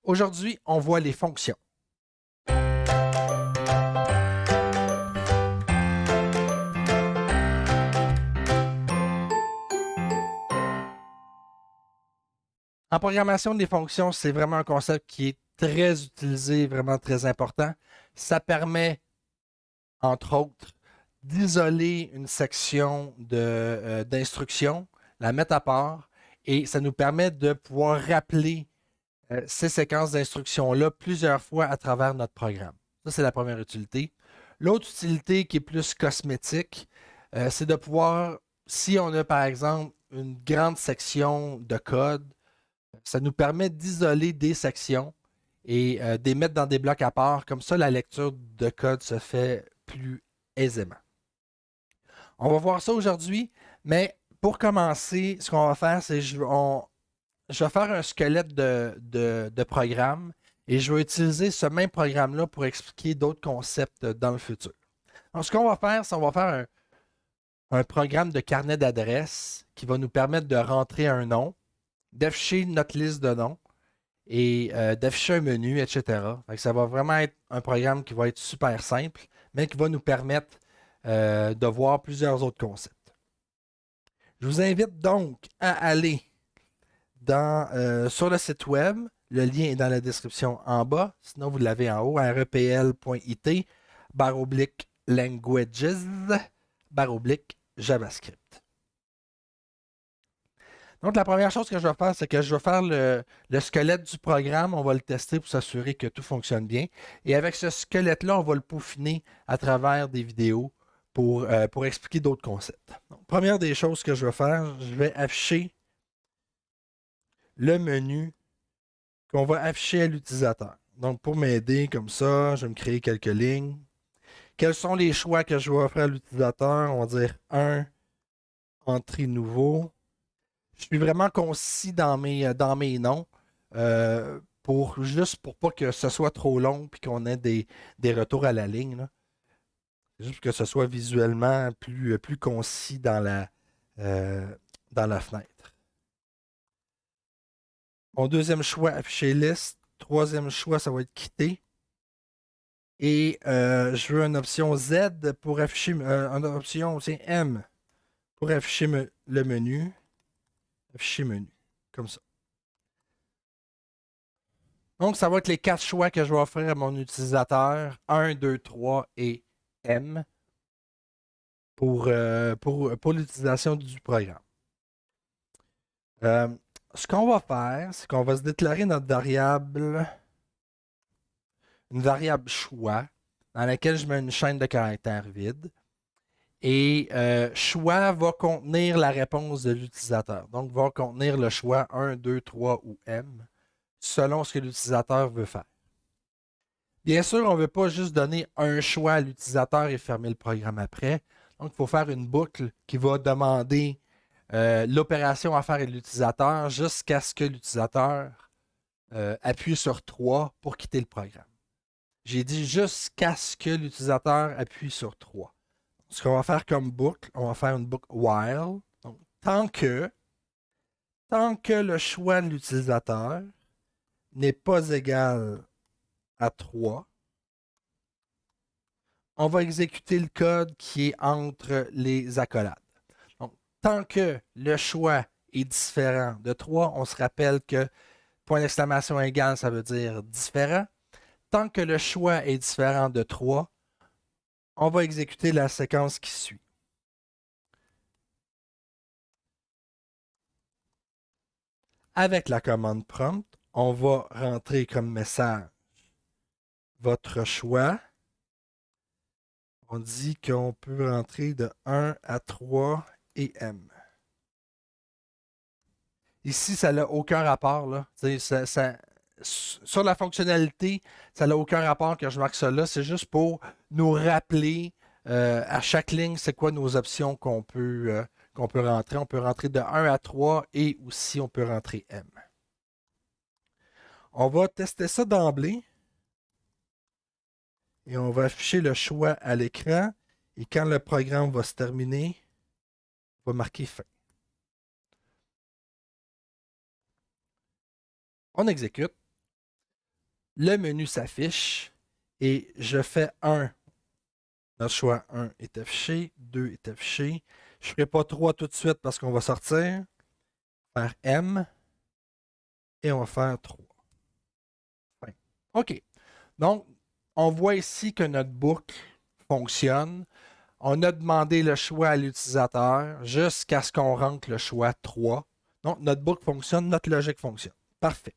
Aujourd'hui, on voit les fonctions. En programmation, des fonctions, c'est vraiment un concept qui est très utilisé, vraiment très important. Ça permet, entre autres, d'isoler une section d'instruction, la mettre à part, et ça nous permet de pouvoir rappeler ces séquences d'instructions-là plusieurs fois à travers notre programme. Ça, c'est la première utilité. L'autre utilité qui est plus cosmétique, c'est de pouvoir, si on a par exemple une grande section de code, ça nous permet d'isoler des sections et de les mettre dans des blocs à part. Comme ça, la lecture de code se fait plus aisément. On va voir ça aujourd'hui, mais pour commencer, ce qu'on va faire, c'est je vais faire un squelette de programme et je vais utiliser ce même programme-là pour expliquer d'autres concepts dans le futur. Donc, ce qu'on va faire, c'est qu'on va faire un programme de carnet d'adresses qui va nous permettre de rentrer un nom, d'afficher notre liste de noms et d'afficher un menu, etc. Fait que ça va vraiment être un programme qui va être super simple, mais qui va nous permettre de voir plusieurs autres concepts. Je vous invite donc à aller sur le site web. Le lien est dans la description en bas. Sinon, vous l'avez en haut, repl.it, /languages, /JavaScript. Donc, la première chose que je vais faire, c'est que je vais faire le squelette du programme. On va le tester pour s'assurer que tout fonctionne bien. Et avec ce squelette-là, on va le peaufiner à travers des vidéos pour expliquer d'autres concepts. Donc, première des choses que je vais faire, je vais afficher le menu qu'on va afficher à l'utilisateur. Donc, pour m'aider comme ça, je vais me créer quelques lignes. Quels sont les choix que je vais offrir à l'utilisateur? On va dire 1, entrée nouveau. Je suis vraiment concis dans mes noms juste pour pas que ce soit trop long et qu'on ait des retours à la ligne, là. Juste pour que ce soit visuellement plus concis euh, dans la fenêtre. Mon deuxième choix, afficher liste. Troisième choix, ça va être quitter. Et je veux une option Z pour afficher, une option aussi M pour afficher le menu. Afficher menu, comme ça. Donc, ça va être les quatre choix que je vais offrir à mon utilisateur. 1, 2, 3 et M pour l'utilisation du programme. Euh, Ce qu'on va faire, c'est qu'on va se déclarer notre variable, une variable choix, dans laquelle je mets une chaîne de caractères vide. Et choix va contenir la réponse de l'utilisateur. Donc, va contenir le choix 1, 2, 3 ou M, selon ce que l'utilisateur veut faire. Bien sûr, on ne veut pas juste donner un choix à l'utilisateur et fermer le programme après. Donc, il faut faire une boucle qui va demander l'opération à faire à l'utilisateur jusqu'à ce que l'utilisateur appuie sur 3 pour quitter le programme. J'ai dit jusqu'à ce que l'utilisateur appuie sur 3. Ce qu'on va faire comme boucle, on va faire une boucle while. Donc, tant que le choix de l'utilisateur n'est pas égal à 3, on va exécuter le code qui est entre les accolades. Donc, tant que le choix est différent de 3, on se rappelle que point d'exclamation égal, ça veut dire différent. Tant que le choix est différent de 3, on va exécuter la séquence qui suit. Avec la commande prompt, on va rentrer comme message votre choix. On dit qu'on peut rentrer de 1 à 3 et M. Ici, ça n'a aucun rapport, là. Sur la fonctionnalité, ça n'a aucun rapport que je marque ça là. C'est juste pour nous rappeler à chaque ligne, c'est quoi nos options qu'on peut rentrer. On peut rentrer de 1 à 3 et aussi on peut rentrer M. On va tester ça d'emblée et on va afficher le choix à l'écran. Et quand le programme va se terminer, on va marquer fin. On exécute. le menu s'affiche et je fais 1. Notre choix 1 est affiché, 2 est affiché. Je ne ferai pas 3 tout de suite parce qu'on va sortir. Faire M et on va faire 3. Fin. OK. Donc, on voit ici que notre boucle fonctionne. On a demandé le choix à l'utilisateur jusqu'à ce qu'on rentre le choix 3. Donc, notre boucle fonctionne, notre logique fonctionne. Parfait.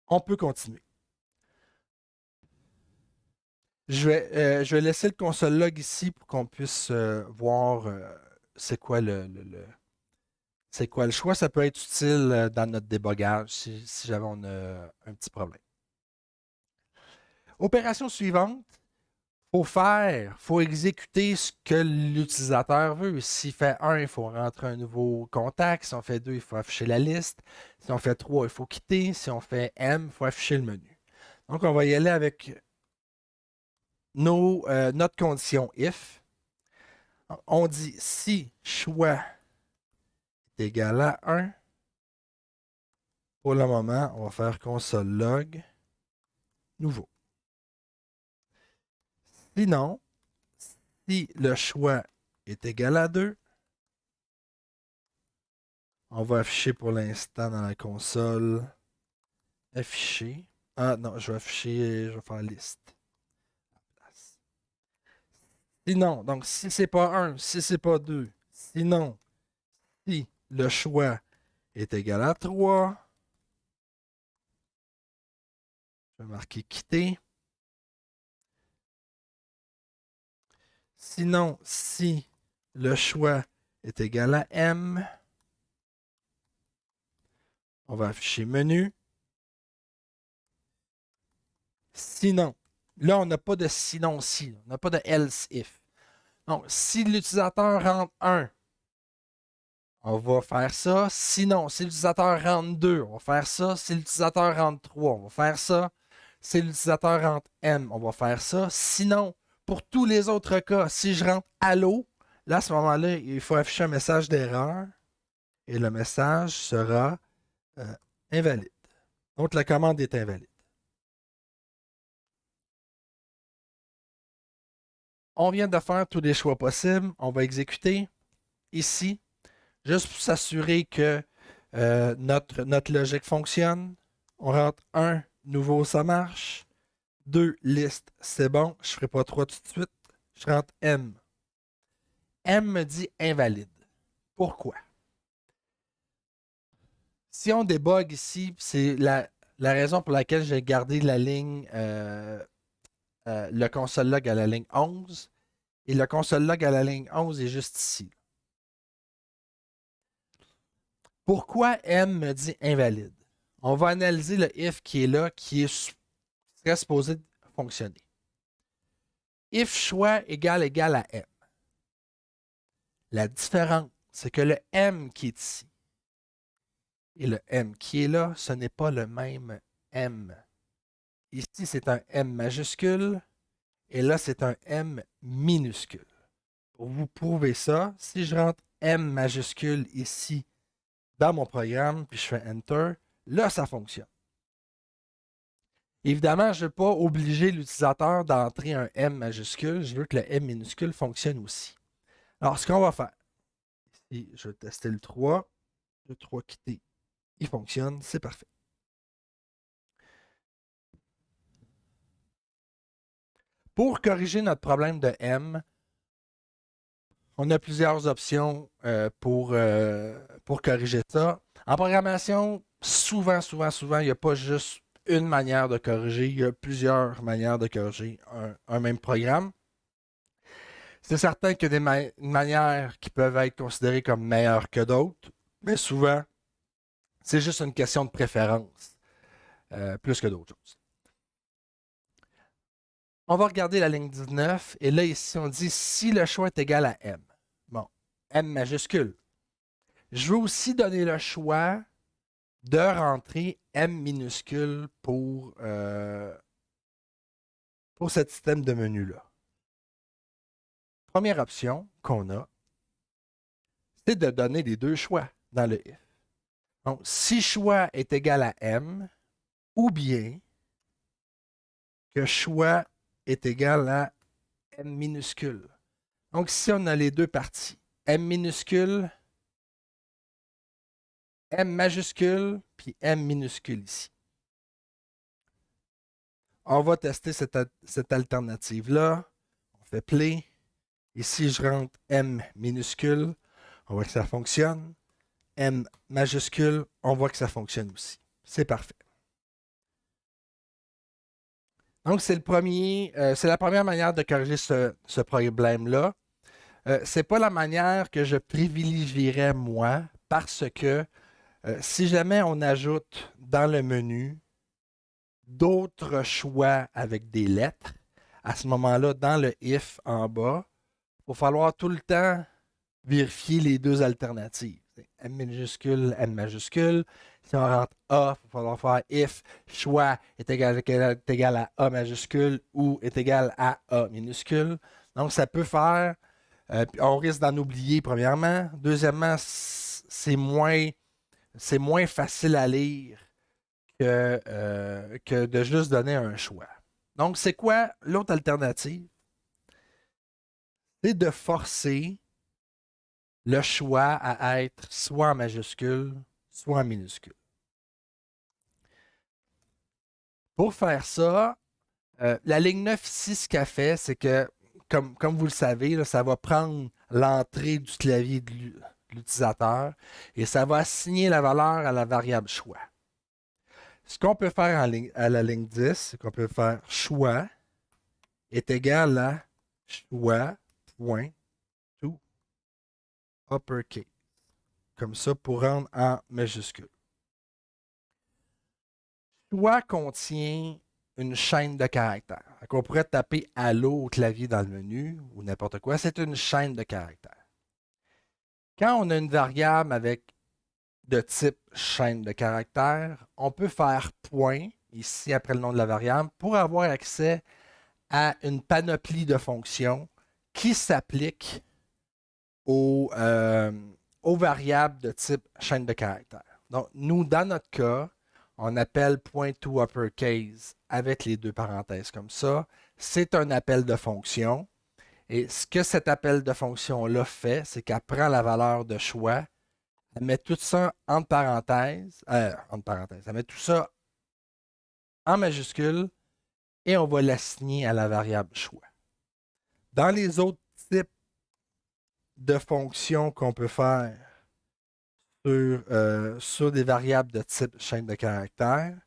On peut continuer. Je vais laisser le console log ici pour qu'on puisse voir c'est quoi c'est quoi le choix. Ça peut être utile dans notre débogage si jamais on a un petit problème. Opération suivante, faut exécuter ce que l'utilisateur veut. S'il fait 1, il faut rentrer un nouveau contact. Si on fait 2, il faut afficher la liste. Si on fait 3, il faut quitter. Si on fait M, il faut afficher le menu. Donc, on va y aller avec notre condition if. On dit si choix est égal à 1. Pour le moment, on va faire console log nouveau. Sinon, si le choix est égal à 2, on va afficher pour l'instant dans la console afficher. Ah non, je vais faire liste. Sinon, donc si c'est pas 1, si c'est pas 2, sinon, si le choix est égal à 3, je vais marquer quitter. Sinon, si le choix est égal à M, on va afficher menu. Sinon, là, on n'a pas de sinon si, on n'a pas de else if. Donc, si l'utilisateur rentre 1, on va faire ça. Sinon, si l'utilisateur rentre 2, on va faire ça. Si l'utilisateur rentre 3, on va faire ça. Si l'utilisateur rentre M, on va faire ça. Sinon, pour tous les autres cas, si je rentre Allo, là, à ce moment-là, il faut afficher un message d'erreur et le message sera invalide. Donc, la commande est invalide. On vient de faire tous les choix possibles. On va exécuter ici, juste pour s'assurer que notre logique fonctionne. On rentre 1, nouveau, ça marche. 2, liste, c'est bon. Je ne ferai pas 3 tout de suite. Je rentre M. M me dit invalide. Pourquoi? Si on débug ici, c'est la raison pour laquelle j'ai gardé la ligne, le console log à la ligne 11. Et le console log à la ligne 11 est juste ici. Pourquoi M me dit invalide? On va analyser le if qui est là, qui serait supposé fonctionner. If choix égale à M. La différence, c'est que le M qui est ici et le M qui est là, ce n'est pas le même M. Ici, c'est un M majuscule et là, c'est un M minuscule. Pour vous prouver ça, si je rentre M majuscule ici dans mon programme, puis je fais Enter, là, ça fonctionne. Évidemment, je ne veux pas obliger l'utilisateur d'entrer un M majuscule. Je veux que le M minuscule fonctionne aussi. Alors, ce qu'on va faire, ici, je vais tester le 3. Le 3 quitter, il fonctionne, c'est parfait. Pour corriger notre problème de M, on a plusieurs options pour corriger ça. En programmation, souvent, il n'y a pas juste une manière de corriger, il y a plusieurs manières de corriger un même programme. C'est certain qu'il y a des manières qui peuvent être considérées comme meilleures que d'autres, mais souvent, c'est juste une question de préférence, plus que d'autres choses. On va regarder la ligne 19, et là, ici, on dit si le choix est égal à M. Bon, M majuscule. Je veux aussi donner le choix de rentrer M minuscule pour ce système de menu-là. Première option qu'on a, c'est de donner les deux choix dans le if. Donc, si choix est égal à M, ou bien que choix est égal à M minuscule. Donc, si on a les deux parties, M minuscule, M majuscule, puis M minuscule ici. On va tester cette alternative-là. On fait play. Ici, je rentre M minuscule. On voit que ça fonctionne. M majuscule, on voit que ça fonctionne aussi. C'est parfait. Donc, c'est la première manière de corriger ce problème-là. Ce n'est pas la manière que je privilégierais moi, parce que si jamais on ajoute dans le menu d'autres choix avec des lettres, à ce moment-là, dans le if en bas, il va falloir tout le temps vérifier les deux alternatives. M minuscule, M majuscule. Si on rentre A, il va falloir faire if choix est égal à A majuscule ou est égal à A minuscule. Donc, ça peut faire, on risque d'en oublier premièrement. Deuxièmement, c'est moins facile à lire que de juste donner un choix. Donc, c'est quoi l'autre alternative? C'est de forcer le choix à être soit en majuscule, soit en minuscule. Pour faire ça, la ligne 9 ici, ce qu'elle fait, c'est que, comme vous le savez, là, ça va prendre l'entrée du clavier de l'utilisateur et ça va assigner la valeur à la variable choix. Ce qu'on peut faire à la ligne 10, c'est qu'on peut faire choix est égal à choix, point, tout, uppercase. Comme ça, pour rendre en majuscule. Choix contient une chaîne de caractères. On pourrait taper Allo au clavier dans le menu ou n'importe quoi. C'est une chaîne de caractères. Quand on a une variable avec de type chaîne de caractères, on peut faire point, ici après le nom de la variable, pour avoir accès à une panoplie de fonctions qui s'appliquent aux variables de type chaîne de caractères. Donc, nous, dans notre cas, on appelle point to uppercase avec les deux parenthèses comme ça. C'est un appel de fonction. Et ce que cet appel de fonction-là fait, c'est qu'elle prend la valeur de choix, elle met tout ça entre parenthèses, elle met tout ça en majuscule et on va l'assigner à la variable choix. Dans les autres types de fonctions qu'on peut faire sur des variables de type chaîne de caractères,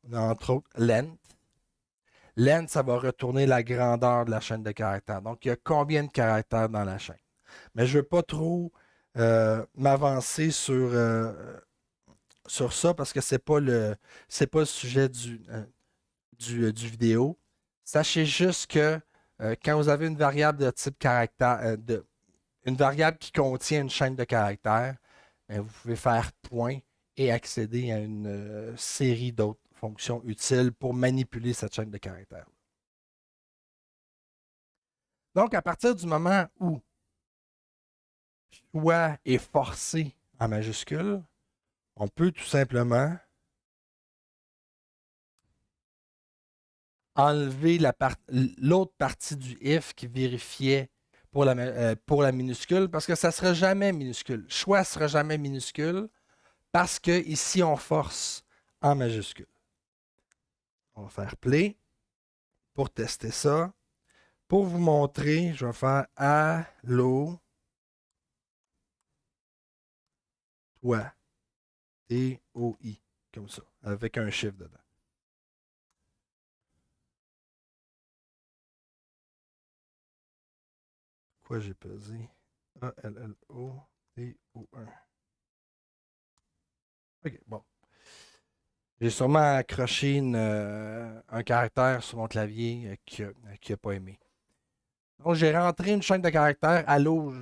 on a entre autres length. Length, ça va retourner la grandeur de la chaîne de caractères. Donc, il y a combien de caractères dans la chaîne. Mais je ne veux pas trop m'avancer sur ça parce que ce n'est pas le sujet du vidéo. Sachez juste que quand vous avez une variable de type caractère, une variable qui contient une chaîne de caractères, bien, vous pouvez faire point et accéder à une série d'autres fonctions utiles pour manipuler cette chaîne de caractères. Donc, à partir du moment où choix est forcé en majuscule, on peut tout simplement enlever l'autre partie du if qui vérifiait pour la minuscule parce que ça ne sera jamais minuscule. Choix ne sera jamais minuscule parce que ici on force en majuscule. On va faire play pour tester ça. Pour vous montrer, je vais faire Allo, toi, T-O-I, comme ça, avec un chiffre dedans. Quoi j'ai pesé? A-L-L-O-T-O-1. OK, bon. J'ai sûrement accroché un caractère sur mon clavier qu'il n'a pas aimé. Donc, j'ai rentré une chaîne de caractères Allo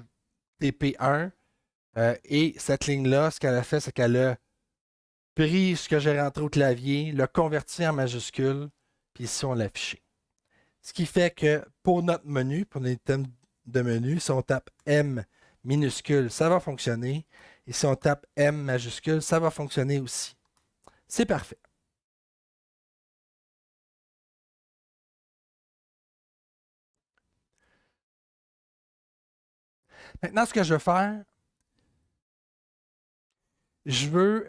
TP1 et cette ligne-là, ce qu'elle a fait, c'est qu'elle a pris ce que j'ai rentré au clavier, l'a converti en majuscule, puis ici, on l'a affiché. Ce qui fait que pour notre menu, pour les thèmes de menu, si on tape M minuscule, ça va fonctionner. Et si on tape M majuscule, ça va fonctionner aussi. C'est parfait. Maintenant, ce que je veux faire, je veux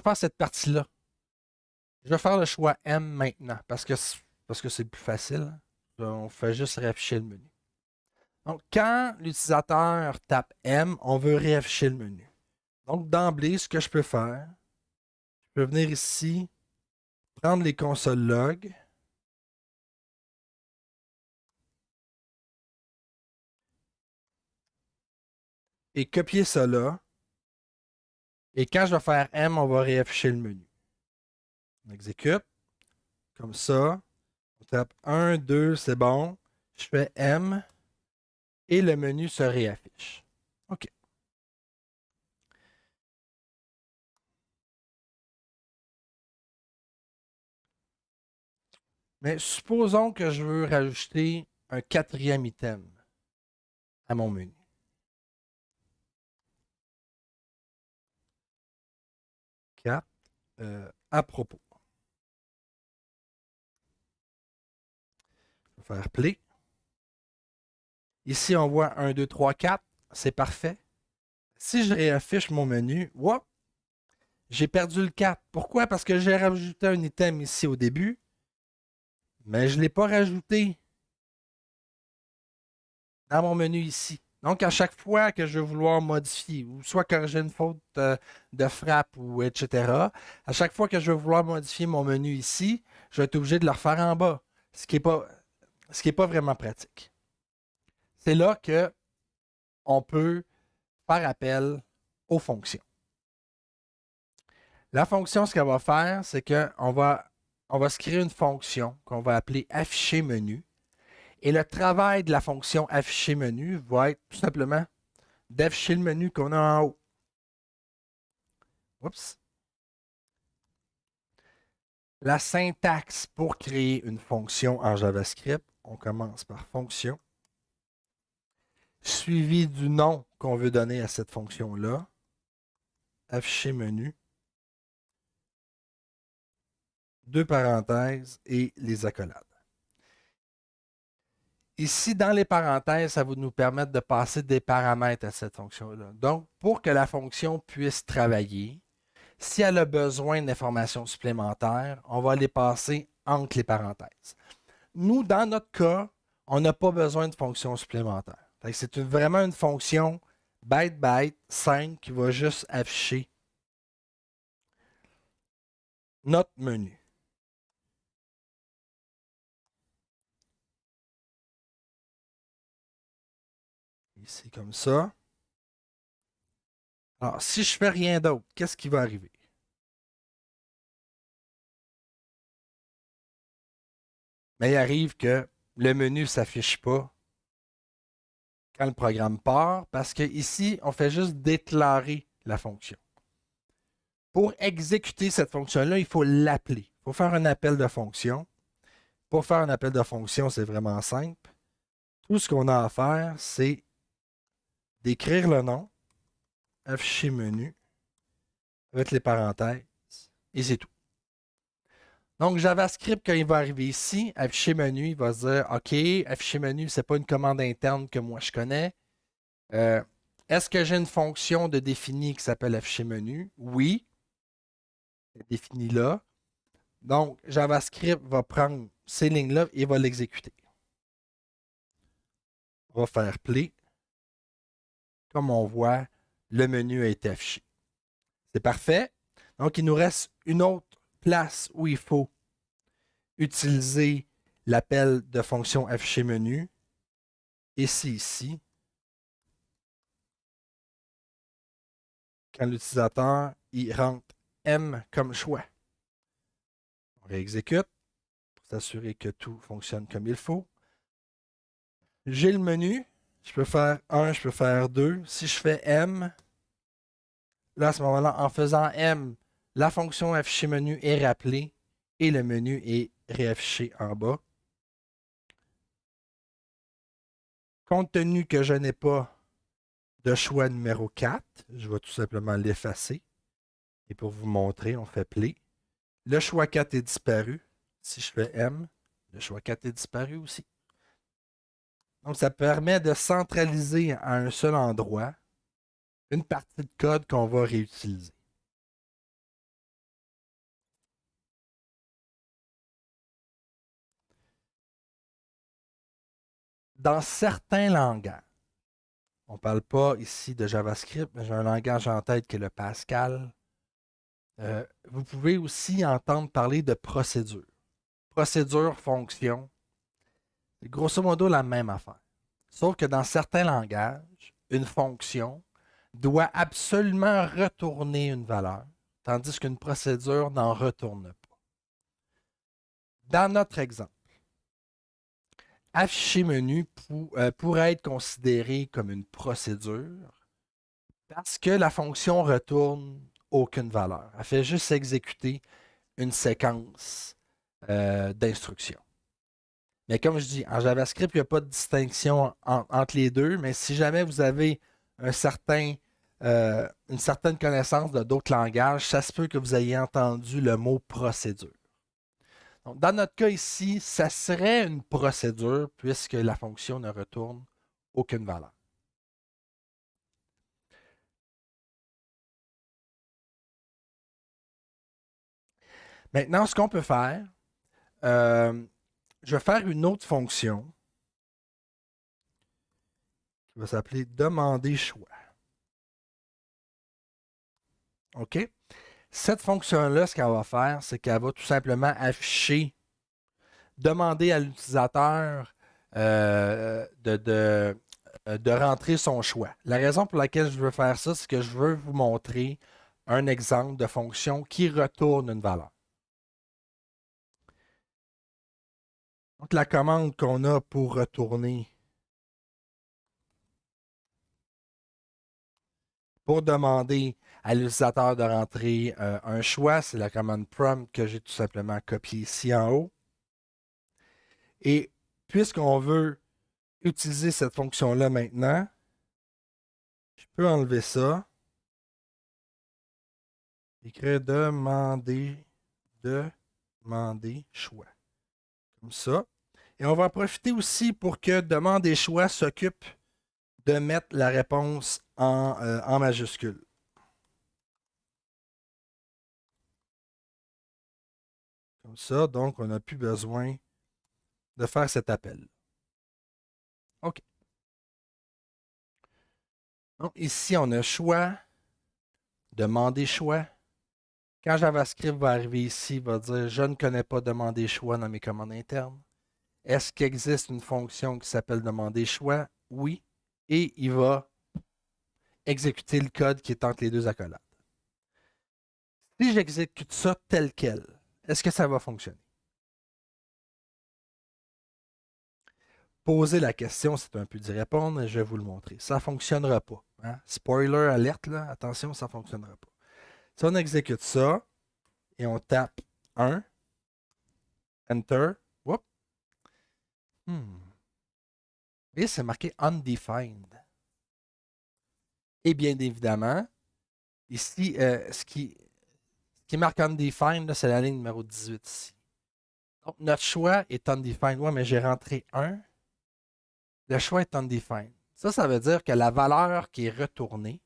faire cette partie-là. Je vais faire le choix M maintenant parce que c'est plus facile. On fait juste réafficher le menu. Donc, quand l'utilisateur tape M, on veut réafficher le menu. Donc, d'emblée, ce que je peux faire, je peux venir ici, prendre les consoles log, et copier ça là. Et quand je vais faire M, on va réafficher le menu. On exécute, comme ça. On tape 1, 2, c'est bon. Je fais M et le menu se réaffiche. OK. Mais supposons que je veux rajouter un quatrième item à mon menu. Cap, à propos. Je vais faire play. Ici, on voit 1, 2, 3, 4. C'est parfait. Si je réaffiche mon menu, whoop, j'ai perdu le 4. Pourquoi? Parce que j'ai rajouté un item ici au début, mais je ne l'ai pas rajouté dans mon menu ici. Donc, à chaque fois que je vais vouloir modifier, ou soit corriger une faute de frappe, ou etc., à chaque fois que je vais vouloir modifier mon menu ici, je vais être obligé de le refaire en bas, ce qui est pas vraiment pratique. C'est là que on peut faire appel aux fonctions. La fonction, ce qu'elle va faire, c'est on va se créer une fonction qu'on va appeler afficher menu. Et le travail de la fonction afficher menu va être tout simplement d'afficher le menu qu'on a en haut. Oups. La syntaxe pour créer une fonction en JavaScript, on commence par fonction, suivi du nom qu'on veut donner à cette fonction-là, afficher menu, deux parenthèses et les accolades. Ici, dans les parenthèses, ça va nous permettre de passer des paramètres à cette fonction-là. Donc, pour que la fonction puisse travailler, si elle a besoin d'informations supplémentaires, on va les passer entre les parenthèses. Nous, dans notre cas, on n'a pas besoin de fonctions supplémentaires. C'est vraiment une fonction byte-byte, simple, qui va juste afficher notre menu. Ici, comme ça. Alors, si je fais rien d'autre, qu'est-ce qui va arriver? Mais il arrive que le menu ne s'affiche pas quand le programme part parce qu'ici, on fait juste déclarer la fonction. Pour exécuter cette fonction-là, il faut l'appeler. Il faut faire un appel de fonction. Pour faire un appel de fonction, c'est vraiment simple. Tout ce qu'on a à faire, c'est d'écrire le nom, afficher menu, avec les parenthèses, et c'est tout. Donc, JavaScript, quand il va arriver ici, afficher menu, il va se dire OK, afficher menu, ce n'est pas une commande interne que moi je connais. Est-ce que j'ai une fonction de défini qui s'appelle afficher menu? Oui. Défini là. Donc, JavaScript va prendre ces lignes-là et va l'exécuter. On va faire play. Comme on voit, le menu a été affiché. C'est parfait. Donc, il nous reste une autre place où il faut utiliser l'appel de fonction afficher menu. Et c'est ici. Quand l'utilisateur il rentre M comme choix. On réexécute pour s'assurer que tout fonctionne comme il faut. J'ai le menu. Je peux faire 1, je peux faire 2. Si je fais M, là, à ce moment-là, en faisant M, la fonction afficher menu est rappelée et le menu est réaffiché en bas. Compte tenu que je n'ai pas de choix numéro 4, je vais tout simplement l'effacer. Et pour vous montrer, on fait play. Le choix 4 est disparu. Si je fais M, le choix 4 est disparu aussi. Donc, ça permet de centraliser à un seul endroit une partie de code qu'on va réutiliser. Dans certains langages, on ne parle pas ici de JavaScript, mais j'ai un langage en tête qui est le Pascal. Vous pouvez aussi entendre parler de procédure. Procédure, fonction, c'est grosso modo la même affaire. Sauf que dans certains langages, une fonction doit absolument retourner une valeur, tandis qu'une procédure n'en retourne pas. Dans notre exemple, afficher menu pourrait être considéré comme une procédure parce que la fonction retourne aucune valeur. Elle fait juste exécuter une séquence d'instructions. Mais comme je dis, en JavaScript, il n'y a pas de distinction entre les deux, mais si jamais vous avez une certaine connaissance de d'autres langages, ça se peut que vous ayez entendu le mot procédure. Donc, dans notre cas ici, ça serait une procédure puisque la fonction ne retourne aucune valeur. Maintenant, ce qu'on peut faire, euh, je vais faire une autre fonction qui va s'appeler demander choix. OK? Cette fonction-là, ce qu'elle va faire, c'est qu'elle va tout simplement afficher, demander à l'utilisateur de rentrer son choix. La raison pour laquelle je veux faire ça, c'est que je veux vous montrer un exemple de fonction qui retourne une valeur. Donc, la commande qu'on a pour retourner, pour demander à l'utilisateur de rentrer un choix, c'est la commande prompt que j'ai tout simplement copiée ici en haut. Et puisqu'on veut utiliser cette fonction-là maintenant, je peux enlever ça, écrire demander choix. Comme ça. Et on va en profiter aussi pour que demander choix s'occupe de mettre la réponse en majuscule. Comme ça, donc on n'a plus besoin de faire cet appel. OK. Donc ici, on a choix, demander choix. Quand JavaScript va arriver ici, il va dire je ne connais pas demander choix dans mes commandes internes. Est-ce qu'il existe une fonction qui s'appelle demander choix? Oui. Et il va exécuter le code qui est entre les deux accolades. Si j'exécute ça tel quel, est-ce que ça va fonctionner? Poser la question, c'est un peu d'y répondre, je vais vous le montrer. Ça ne fonctionnera pas. Hein? Spoiler alerte, là, attention, ça ne fonctionnera pas. Si on exécute ça et on tape 1, Enter, whoop, et c'est marqué Undefined. Et bien évidemment, ici, ce qui marque Undefined, c'est la ligne numéro 18 ici. Donc, notre choix est Undefined. Ouais, mais j'ai rentré 1. Le choix est Undefined. Ça veut dire que la valeur qui est retournée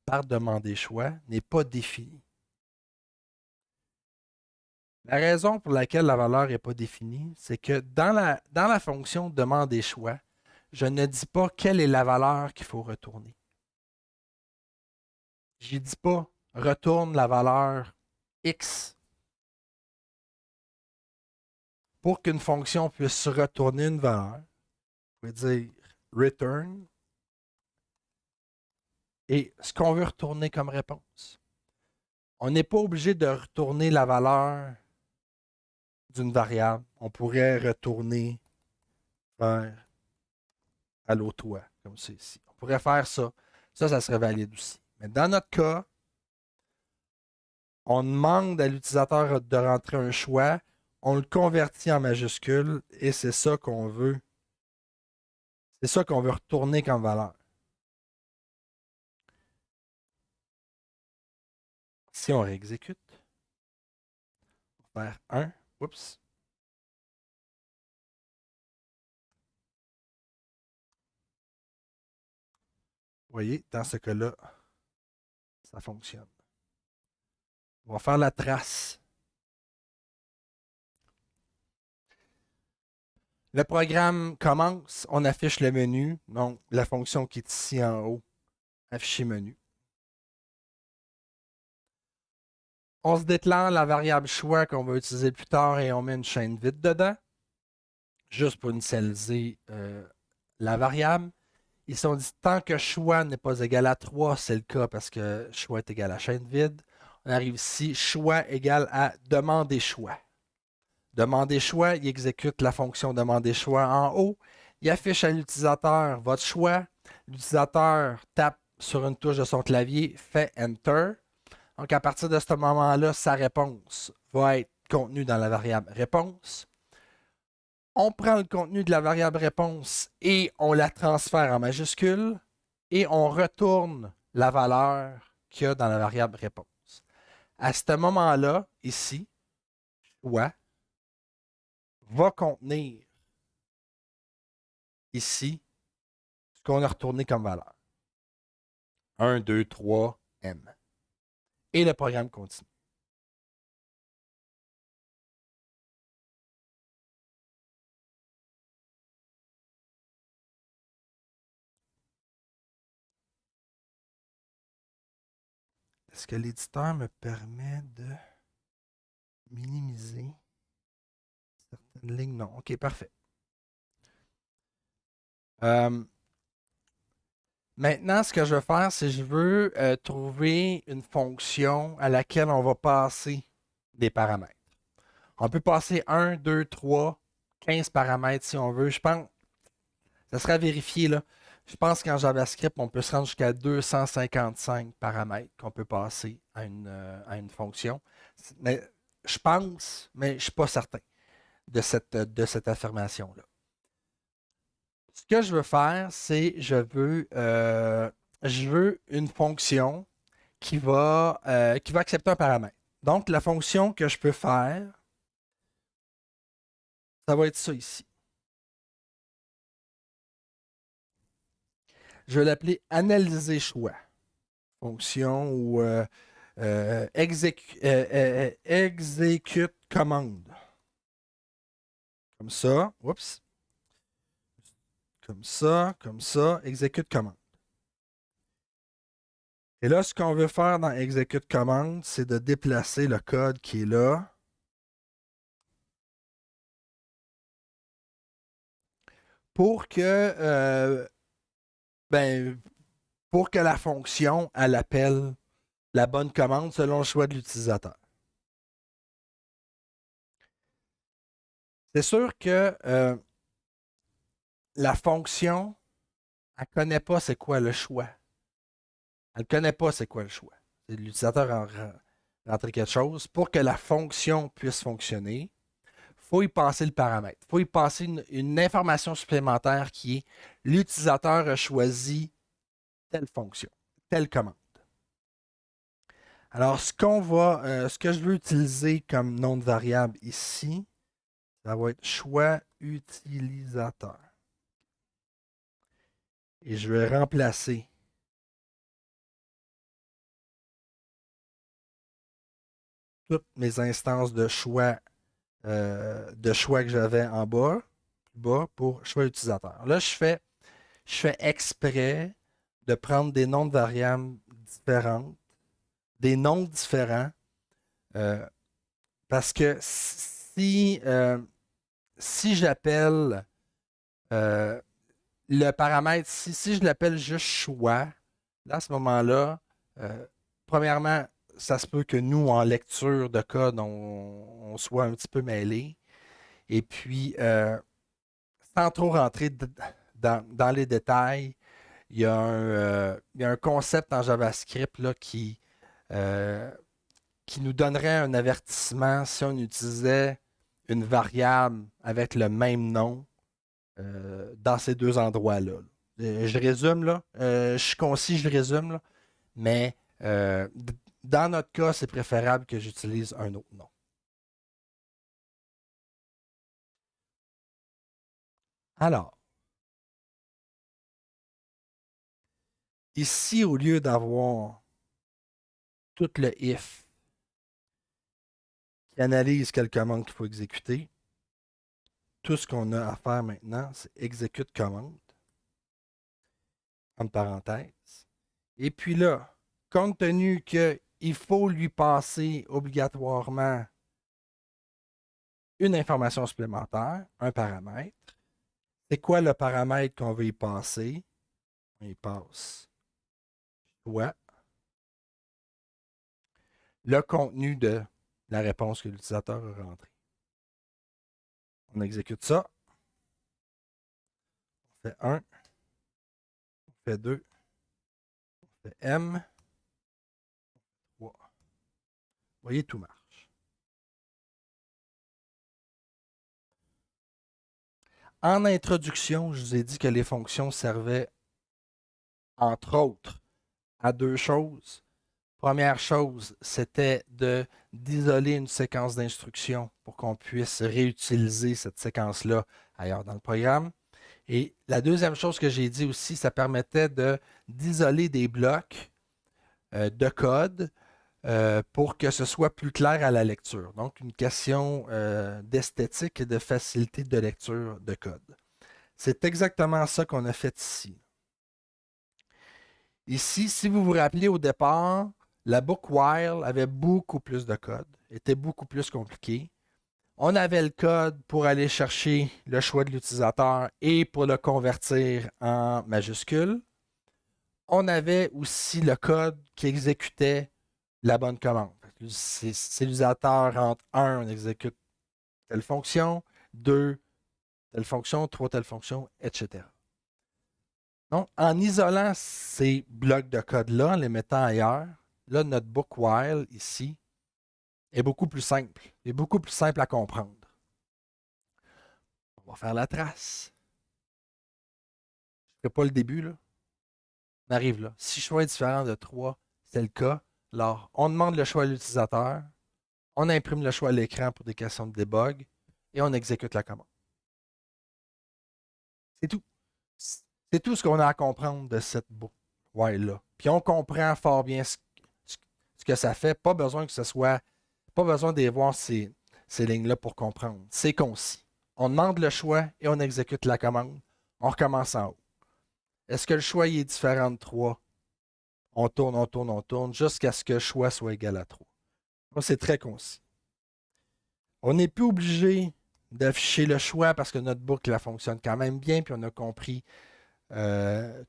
par demander choix n'est pas définie. La raison pour laquelle la valeur n'est pas définie, c'est que dans la fonction demander choix, je ne dis pas quelle est la valeur qu'il faut retourner. Je ne dis pas retourne la valeur X. Pour qu'une fonction puisse retourner une valeur, vous pouvez dire return et ce qu'on veut retourner comme réponse. On n'est pas obligé de retourner la valeur d'une variable. On pourrait retourner vers Allo toi, comme c'est ici. On pourrait faire ça. Ça serait valide aussi. Mais dans notre cas, on demande à l'utilisateur de rentrer un choix, on le convertit en majuscule et c'est ça qu'on veut. C'est ça qu'on veut retourner comme valeur. Si on réexécute, on va faire 1, oups, Vous voyez, dans ce cas-là, ça fonctionne. On va faire la trace. Le programme commence, on affiche le menu, donc la fonction qui est ici en haut, afficher menu. On se déclare la variable choix qu'on va utiliser plus tard et on met une chaîne vide dedans, juste pour initialiser la variable. Ici, on dit tant que choix n'est pas égal à 3, c'est le cas parce que choix est égal à chaîne vide. On arrive ici, choix égale à demander choix. Demander choix, il exécute la fonction demander choix en haut. Il affiche à l'utilisateur votre choix. L'utilisateur tape sur une touche de son clavier, fait Enter. Donc, à partir de ce moment-là, sa réponse va être contenue dans la variable réponse. On prend le contenu de la variable réponse et on la transfère en majuscule et on retourne la valeur qu'il y a dans la variable réponse. À ce moment-là, ici, choix va contenir ici ce qu'on a retourné comme valeur. 1, 2, 3, M. Et le programme continue. Est-ce que l'éditeur me permet de minimiser certaines lignes? Non. OK, parfait. Maintenant, ce que je veux faire, c'est que je veux trouver une fonction à laquelle on va passer des paramètres. On peut passer 1, 2, 3, 15 paramètres si on veut. Je pense, ça sera vérifié là. Je pense qu'en JavaScript, on peut se rendre jusqu'à 255 paramètres qu'on peut passer à une fonction. Mais je pense, mais je ne suis pas certain de cette affirmation-là. Ce que je veux faire, c'est je veux une fonction qui va accepter un paramètre. Donc, la fonction que je peux faire, ça va être ça ici. Je vais l'appeler analyser choix. Fonction ou exécute commande. Comme ça. Oups. Comme ça, exécute commande. Et là, ce qu'on veut faire dans exécute commande, c'est de déplacer le code qui est là. Pour que, ben, pour que la fonction, elle appelle la bonne commande selon le choix de l'utilisateur. C'est sûr que la fonction, elle ne connaît pas c'est quoi le choix. Elle ne connaît pas c'est quoi le choix. L'utilisateur a rentré quelque chose. Pour que la fonction puisse fonctionner, il faut y passer le paramètre. Il faut y passer une information supplémentaire qui est l'utilisateur a choisi telle fonction, telle commande. Alors, ce que je veux utiliser comme nom de variable ici, ça va être choix utilisateur. Et je vais remplacer toutes mes instances de choix que j'avais en bas pour choix utilisateur. Là, je fais exprès de prendre des noms de variables différentes, des noms différents, euh, parce que si j'appelle euh, le paramètre, si je l'appelle juste choix, là, à ce moment-là, euh, premièrement, ça se peut que nous, en lecture de code, on soit un petit peu mêlés. Et puis, sans trop rentrer dans les détails, il y a un concept en JavaScript là, euh, qui nous donnerait un avertissement si on utilisait une variable avec le même nom dans ces deux endroits-là. Je résume là, je suis concis, je résume là, mais dans notre cas, c'est préférable que j'utilise un autre nom. Alors, Ici, au lieu d'avoir tout le if qui analyse quelle commande qu'il faut exécuter, tout ce qu'on a à faire maintenant, c'est exécute commande, entre parenthèses. Et puis là, compte tenu qu'il faut lui passer obligatoirement une information supplémentaire, un paramètre, c'est quoi le paramètre qu'on veut y passer? On y passe soit le contenu de la réponse que l'utilisateur a rentrée. On exécute ça. On fait 1, on fait 2, on fait M, 3. Vous voyez, tout marche. En introduction, je vous ai dit que les fonctions servaient, entre autres, à deux choses. Première chose, c'était d'isoler une séquence d'instructions pour qu'on puisse réutiliser cette séquence-là ailleurs dans le programme. Et la deuxième chose que j'ai dit aussi, ça permettait d'isoler des blocs de code pour que ce soit plus clair à la lecture. Donc, une question d'esthétique et de facilité de lecture de code. C'est exactement ça qu'on a fait ici. Ici, si vous vous rappelez au départ, la book while avait beaucoup plus de code, était beaucoup plus compliqué. On avait le code pour aller chercher le choix de l'utilisateur et pour le convertir en majuscule. On avait aussi le code qui exécutait la bonne commande. Si l'utilisateur rentre 1, on exécute telle fonction, 2, telle fonction, 3, telle fonction, etc. Donc, en isolant ces blocs de code-là, en les mettant ailleurs, là, notre book while ici est beaucoup plus simple. Est beaucoup plus simple à comprendre. On va faire la trace. Je ne ferai pas le début, là. On arrive là. Si choix est différent de 3, c'est le cas. Alors, on demande le choix à l'utilisateur, on imprime le choix à l'écran pour des questions de debug et on exécute la commande. C'est tout. C'est tout ce qu'on a à comprendre de cette book while-là. Puis on comprend fort bien ce que ça fait. Pas besoin que ce soit. Pas besoin de voir ces lignes-là pour comprendre. C'est concis. On demande le choix et on exécute la commande. On recommence en haut. Est-ce que le choix est différent de 3? On tourne, on tourne, on tourne jusqu'à ce que le choix soit égal à 3. Donc, c'est très concis. On n'est plus obligé d'afficher le choix parce que notre boucle la fonctionne quand même bien, puis on a compris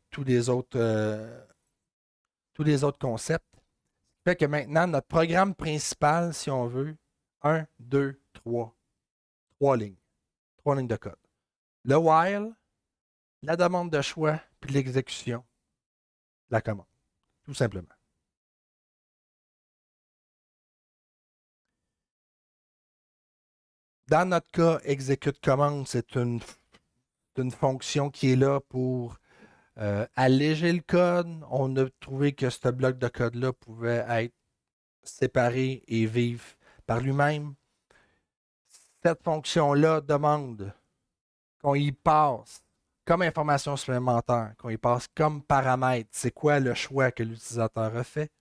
tous les autres concepts. Ça fait que maintenant, notre programme principal, si on veut, 1, 2, 3. 3 lignes. 3 lignes de code. Le while, la demande de choix, puis l'exécution de la commande. Tout simplement. Dans notre cas, exécute commande, c'est une fonction qui est là pour alléger le code. On a trouvé que ce bloc de code-là pouvait être séparé et vivre par lui-même. Cette fonction-là demande qu'on y passe comme information supplémentaire, qu'on y passe comme paramètre. C'est quoi le choix que l'utilisateur a fait?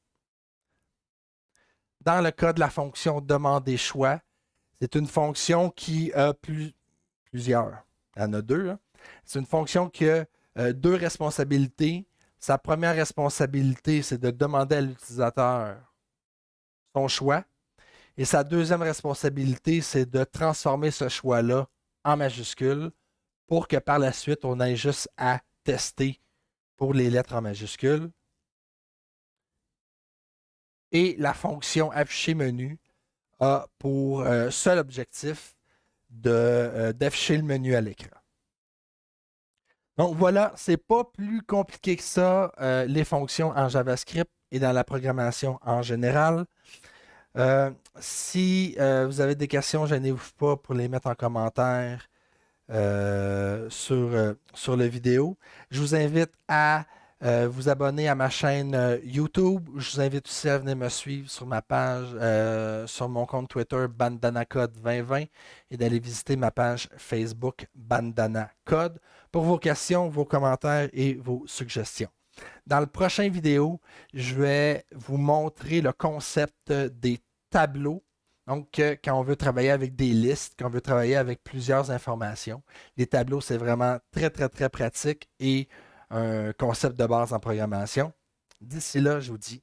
Dans le cas de la fonction demander choix, c'est une fonction qui a plusieurs. Il y en a deux. Hein? C'est une fonction qui a deux responsabilités. Sa première responsabilité, c'est de demander à l'utilisateur son choix. Et sa deuxième responsabilité, c'est de transformer ce choix-là en majuscule pour que par la suite, on ait juste à tester pour les lettres en majuscule. Et la fonction afficher menu a pour seul objectif d'afficher le menu à l'écran. Donc voilà, c'est pas plus compliqué que ça, les fonctions en JavaScript et dans la programmation en général. Si vous avez des questions, gênez-vous pas pour les mettre en commentaire sur la vidéo. Je vous invite à vous abonner à ma chaîne YouTube. Je vous invite aussi à venir me suivre sur ma page, sur mon compte Twitter BandanaCode 2020 et d'aller visiter ma page Facebook BandanaCode pour vos questions, vos commentaires et vos suggestions. Dans le prochain vidéo, je vais vous montrer le concept des tableaux. Donc, quand on veut travailler avec des listes, quand on veut travailler avec plusieurs informations, les tableaux, c'est vraiment très, très, très pratique et un concept de base en programmation. D'ici là, je vous dis